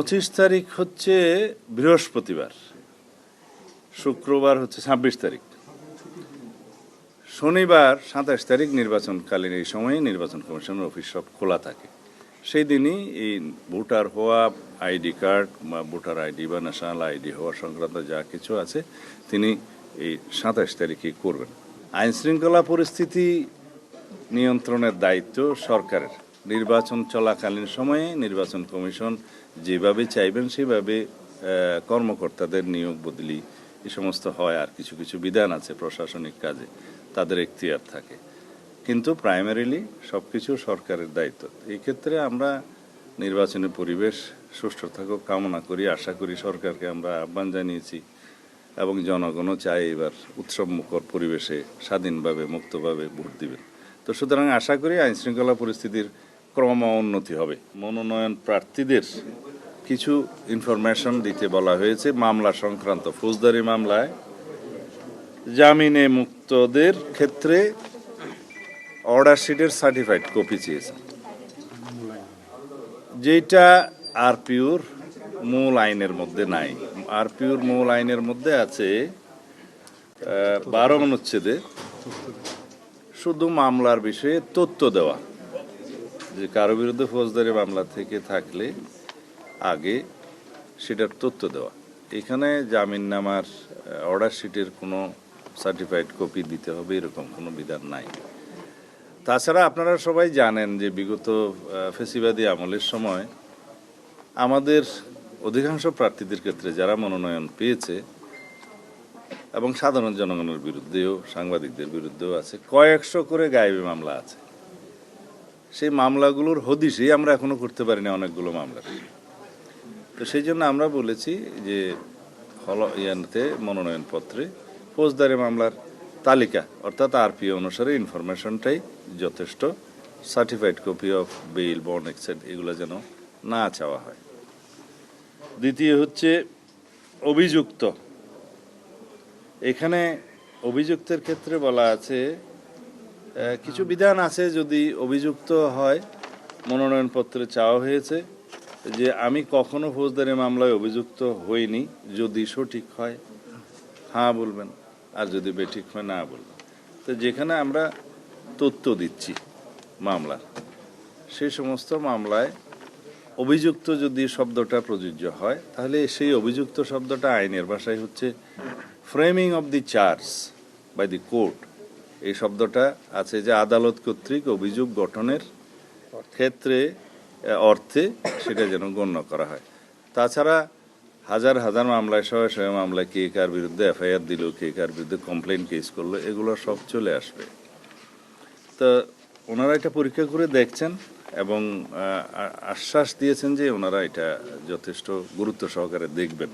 25 তারিখ হচ্ছে বৃহস্পতিবার, শুক্রবার হচ্ছে 26 তারিখ, শনিবার 27 তারিখ নির্বাচনকালীন এই সময়ে নির্বাচন কমিশনের অফিস সব খোলা থাকে। সেই দিনই এই ভোটার হওয়া, আইডি কার্ড বা ভোটার আইডি বা ন্যাশনাল আইডি হওয়া সংক্রান্ত যা কিছু আছে তিনি এই 27 তারিখেই করবেন। আইন শৃঙ্খলা পরিস্থিতি নিয়ন্ত্রণের দায়িত্ব সরকারের। নির্বাচন চলাকালীন সময়ে নির্বাচন কমিশন যেভাবে চাইবেন সেভাবে কর্মকর্তাদের নিয়োগ বদলি এই সমস্ত হয়। আর কিছু কিছু বিধান আছে প্রশাসনিক কাজে, তাদের এখতিয়ার থাকে, কিন্তু প্রাইমারিলি সব কিছু সরকারের দায়িত্ব। এই ক্ষেত্রে আমরা নির্বাচনী পরিবেশ সুষ্ঠু থাকুক কামনা করি, আশা করি। সরকারকে আমরা আহ্বান জানিয়েছি এবং জনগণও চায় এবার উৎসবমুখর পরিবেশে স্বাধীনভাবে মুক্তভাবে ভোট দিবেন। তো সুতরাং আশা করি আইন শৃঙ্খলা পরিস্থিতির ক্রম উন্নতি হবে। মনোনয়ন প্রার্থীদের কিছু ইনফরমেশন দিতে বলা হয়েছে। মামলা সংক্রান্ত ফৌজদারি মামলায় জামিনে মুক্তদের ক্ষেত্রে অর্ডার শিটের সার্টিফাইড কপি চেয়েছেন, যেটা আরপিওর মূল আইনের মধ্যে নাই। আরপিওর মূল আইনের মধ্যে আছে 12 অনুচ্ছেদে শুধু মামলার বিষয়ে তথ্য দেওয়া, যে কারো বিরুদ্ধে ফৌজদারি মামলা থেকে থাকলে আগে সেটার তথ্য দেওয়া। এখানে জামিননামার অর্ডার শিটের কোনো সার্টিফাইড কপি দিতে হবে এরকম কোনো বিধান নাই। তাছাড়া আপনারা সবাই জানেন যে বিগত ফ্যাসিবাদী আমলের সময় আমাদের অধিকাংশ প্রার্থীদের ক্ষেত্রে যারা মনোনয়ন পেয়েছে এবং সাধারণ জনগণের বিরুদ্ধেও সাংবাদিকদের বিরুদ্ধেও আছে, কয়েকশো করে গায়েবী মামলা আছে। সেই মামলাগুলোর হদিশই আমরা এখনো করতে পারি না অনেকগুলো মামলা। তো সেই জন্য আমরা বলেছি যে মনোনয়নপত্রে ফৌজদারি মামলার তালিকা অর্থাৎ আরপিও অনুসারে ইনফরমেশনটাই যথেষ্ট। Certified copy of bail, bond, etcetera এগুলো যেন না চাওয়া হয়। দ্বিতীয় হচ্ছে অভিযুক্ত। এখানে অভিযুক্তের ক্ষেত্রে বলা আছে কিছু বিধান আছে, যদি অভিযুক্ত হয় মনোনয়নপত্রে চাওয়া হয়েছে যে আমি কখনো ফৌজদারি মামলায় অভিযুক্ত হইনি, যদি সঠিক হয় হ্যাঁ বলবেন, আর যদি বেঠিক হয় না বলবেন। তো যেখানে আমরা তথ্য দিচ্ছি মামলার, সেই সমস্ত মামলায় অভিযুক্ত যদি শব্দটা প্রযোজ্য হয়, তাহলে সেই অভিযুক্ত শব্দটা আইনের ভাষায় হচ্ছে framing of the charge by the court. এই শব্দটা আছে যে আদালত কর্তৃক অভিযোগ গঠনের ক্ষেত্রে অর্থে সেটা যেন গণ্য করা হয়। তাছাড়া হাজার হাজার মামলায় শয়ে শয়ে মামলায় কে কার বিরুদ্ধে এফআইআর দিল, কে কার বিরুদ্ধে কমপ্লেন কেস করলো, এগুলো সব চলে আসবে। তো ওনারা এটা পরীক্ষা করে দেখছেন এবং আশ্বাস দিয়েছেন যে ওনারা এটা যথেষ্ট গুরুত্ব সহকারে দেখবেন।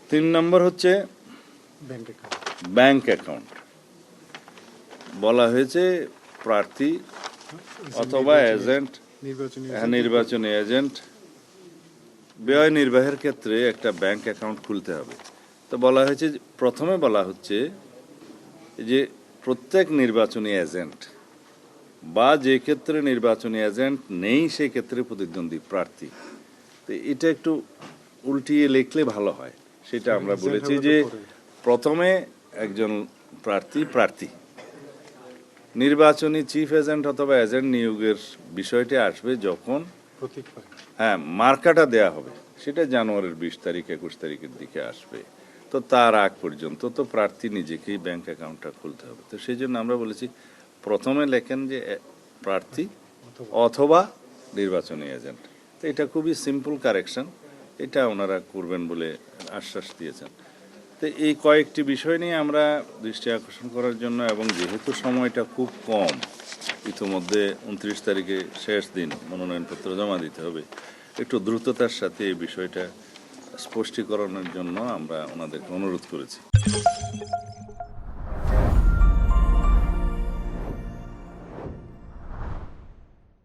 3 নম্বর হচ্ছে ব্যাংক অ্যাকাউন্ট। বলা হয়েছে প্রার্থী অথবা এজেন্ট, নির্বাচনী এজেন্ট ব্যয় নির্বাহের ক্ষেত্রে একটা ব্যাংক অ্যাকাউন্ট খুলতে হবে। তো বলা হয়েছে, প্রথমে বলা হচ্ছে যে প্রত্যেক নির্বাচনী এজেন্ট বা যে ক্ষেত্রে নির্বাচনী এজেন্ট নেই সেই ক্ষেত্রে প্রতিদ্বন্দ্বী প্রার্থী। তো এটা একটু উল্টিয়ে লিখলে ভালো হয়। সেটা আমরা বলেছি যে প্রথমে একজন প্রার্থী নির্বাচনী চিফ এজেন্ট অথবা এজেন্ট নিয়োগের বিষয়টি আসবে যখন মার্কাটা দেয়া হবে, সেটা জানুয়ারির 20 তারিখ 21 তারিখের দিকে আসবে। তো তার আগ পর্যন্ত তো প্রার্থী নিজেকেই ব্যাংক অ্যাকাউন্টটা খুলতে হবে। তো সেই জন্য আমরা বলেছি প্রথমে লেখেন যে প্রার্থী অথবা নির্বাচনী এজেন্ট। তো এটা খুবই সিম্পল কারেকশন, এটা ওনারা করবেন বলে আশ্বাস দিয়েছেন। তো এই কয়েকটি বিষয় নিয়ে আমরা দৃষ্টি আকর্ষণ করার জন্য, এবং যেহেতু সময়টা খুব কম, ইতিমধ্যে 29 তারিখে শেষ দিন, মনোনয়নপত্র জমা দিতে হবে, একটু দ্রুততার সাথে এই বিষয়টা স্পষ্টীকরণের জন্য আমরা ওনাদেরকে অনুরোধ করেছি।